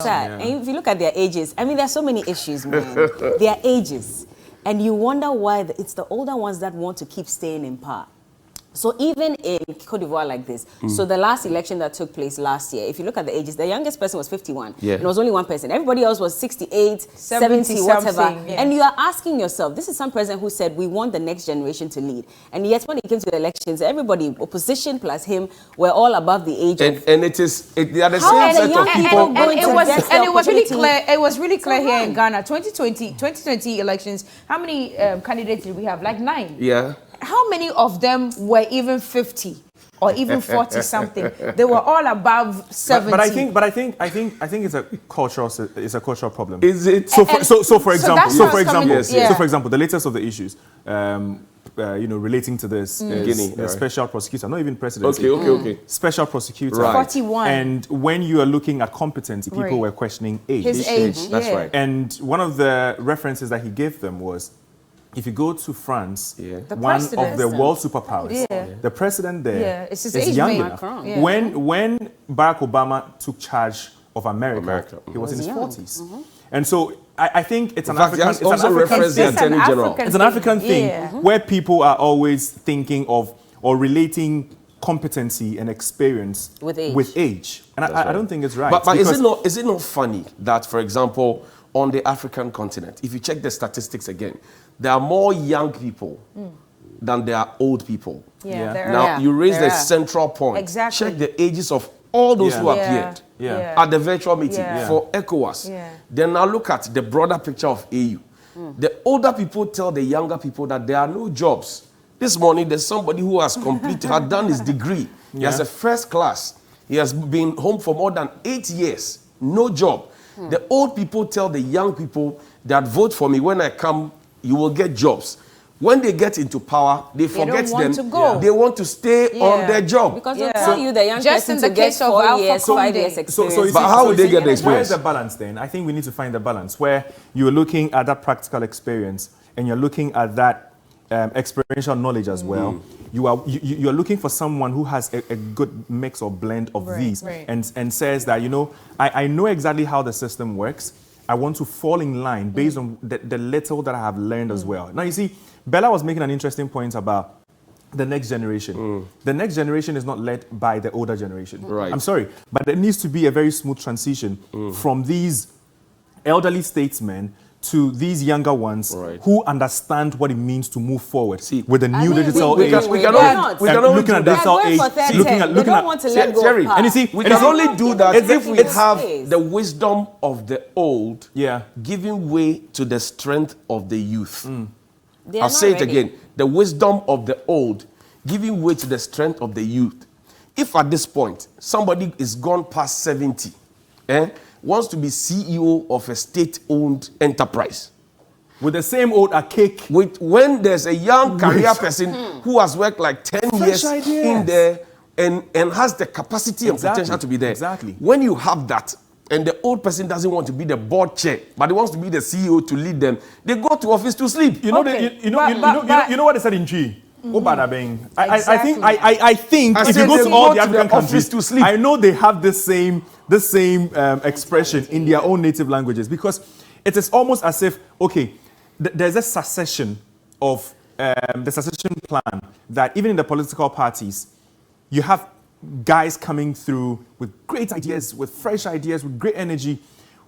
And if you look at their ages, I mean, there are so many issues, man. Their ages. And you wonder why it's the older ones that want to keep staying in power. So even in Cote d'Ivoire like this, so the last election that took place last year, if you look at the ages, the youngest person was 51. Yeah. And it was only one person. Everybody else was 68, 70 whatever. Yeah. And you are asking yourself, this is some president who said, we want the next generation to lead. And yet when it came to the elections, everybody, opposition plus him, were all above the age of... And they are the same set of people. And it was really clear. It was really clear here in Ghana. 2020 elections, how many candidates did we have? Like 9. Yeah. How many of them were even 50 or even 40 something? They were all above 70. But I think it's a cultural problem. Is it? So for example, the latest of the issues, relating to this is the special prosecutor, not even president. Okay. Special prosecutor. Right. 41. And when you are looking at competency, people were questioning age. His age. That's right. And one of the references that he gave them was, if you go to France, one of the world superpowers, the president there is young enough. Yeah. When Barack Obama took charge of America, he was in his 40s. And so I think it's an African thing where people are always thinking of or relating competency and experience with age. And I don't think it's right. But is it not funny that, for example, on the African continent, if you check the statistics again, there are more young people than there are old people. Now, you raise the central point. Exactly. Check the ages of all those who appeared at the virtual meeting for ECOWAS. Then now look at the broader picture of AU. The older people tell the younger people that there are no jobs. This morning, there's somebody who has had done his degree. He has a first class. He has been home for more than 8 years. No job. The old people tell the young people that vote for me. When I come, you will get jobs. When they get into power, they forget them. They want to stay on their job. Because they'll tell you the young person to get 4 years, 5 years experience. But how would they get the experience? Where's the balance then? I think we need to find the balance where you're looking at that practical experience and you're looking at that experiential knowledge as well. You're looking for someone who has a good mix or blend of these and says that, I know exactly how the system works. I want to fall in line based on the little that I have learned as well. Now, you see, Bella was making an interesting point about the next generation. The next generation is not led by the older generation. Right. I'm sorry, but there needs to be a very smooth transition from these elderly statesmen to these younger ones who understand what it means to move forward with the new digital age. We cannot looking at digital age, looking at and you see, we can only do that if we have the wisdom of the old giving way to the strength of the youth. I'll say it again. The wisdom of the old giving way to the strength of the youth. If at this point somebody is gone past 70, wants to be CEO of a state-owned enterprise, with the same old cake, when there's a young career person who has worked like 10 years in there and has the capacity and potential to be there. When you have that, and the old person doesn't want to be the board chair, but he wants to be the CEO to lead them, they go to office to sleep. You know what they said in G? I think if you go to all the African countries, to sleep. I know they have the same expression in their own native languages, because it is almost as if, there's a succession of the succession plan that even in the political parties, you have guys coming through with great ideas, with fresh ideas, with great energy,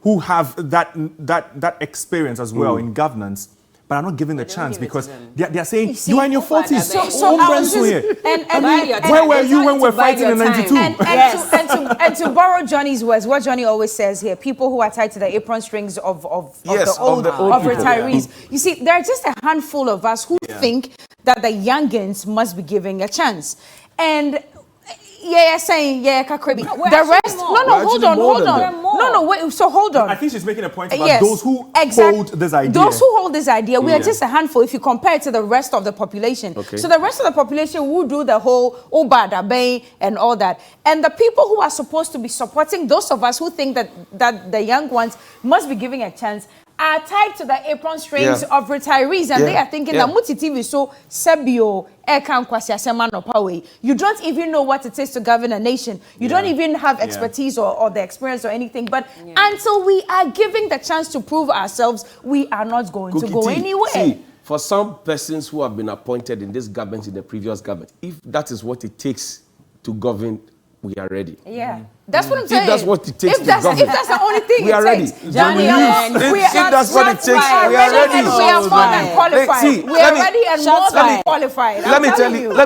who have that experience as well in governance, but are not given the chance because they are saying, you are in your 40s. Where were you when we were fighting in 92? And to borrow Johnny's words, what Johnny always says here, people who are tied to the apron strings of the old retirees. You see, there are just a handful of us who think that the youngins must be given a chance. And saying Kakrebi. The rest, hold on. Wait. So hold on. I think she's making a point about those who hold this idea. Those who hold this idea, we are just a handful if you compare it to the rest of the population. So the rest of the population will do the whole Obada Bay and all that. And the people who are supposed to be supporting those of us who think that the young ones must be given a chance are tied to the apron strings of retirees, and they are thinking that Muti TV so Sebio Ekan Kwasi Asemano Pawe. You don't even know what it is to govern a nation. You don't even have expertise or the experience or anything. But until we are given the chance to prove ourselves, we are not going to go anywhere. See, for some persons who have been appointed in this government, in the previous government, if that is what it takes to govern, we are ready. Yeah, that's what I'm saying. If that's what it takes to govern, if that's the only thing we are ready. Johnny, if that's what it takes, we are ready. And we are more than qualified. We are ready and more than qualified. Let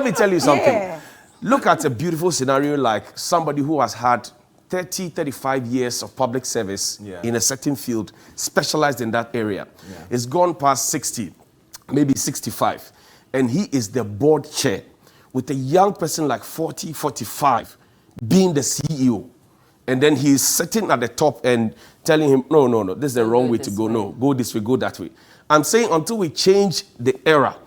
me tell you something. Look at a beautiful scenario like somebody who has had 30, 35 years of public service in a certain field, specialized in that area. It's gone past 60, maybe 65, and he is the board chair with a young person like 40, 45 being the CEO. And then he's sitting at the top and telling him, no, this is the wrong way to go. No, go this way, go that way. I'm saying until we change the era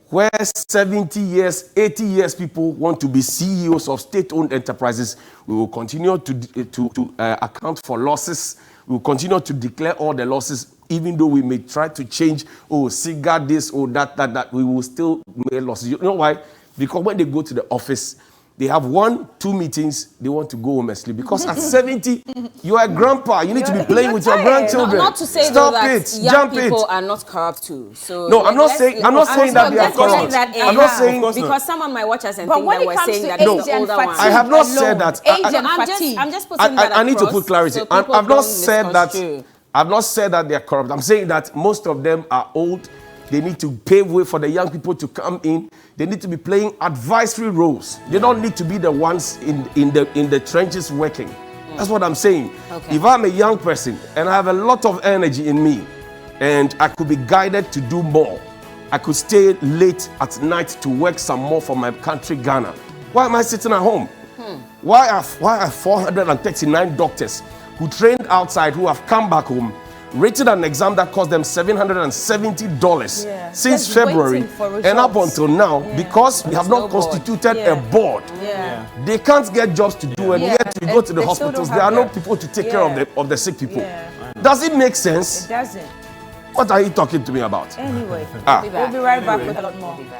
where 70 years, 80 years people want to be CEOs of state-owned enterprises, we will continue to account for losses. We will continue to declare all the losses, even though we may try to change, cigar this or that, we will still make losses. You know why? Because when they go to the office, they have 1-2 meetings, they want to go home and sleep. Because at 70, you are a grandpa. You need to be playing with your grandchildren. Not to say Stop that it. young Jump people it. are not corrupt too. So no, I'm not saying that they are corrupt. I'm not saying because someone might watch us and think that we're saying that no, it's the older ones. I have not said that. I'm just putting that across. I need to put clarity. So I've not said that. I've not said that they are corrupt. I'm saying that most of them are old. They need to pave way for the young people to come in. They need to be playing advisory roles. They don't need to be the ones in the trenches working. That's what I'm saying. Okay. If I'm a young person and I have a lot of energy in me and I could be guided to do more, I could stay late at night to work some more for my country, Ghana. Why am I sitting at home? Why are 439 doctors who trained outside, who have come back home, written an exam that cost them $770 since February and up until now because we have not constituted a board. They can't get jobs to do, and yet we go to the hospitals. There are no people to take care of the sick people. Does it make sense? It doesn't. What are you talking to me about? Anyway, we'll be right back with a lot more.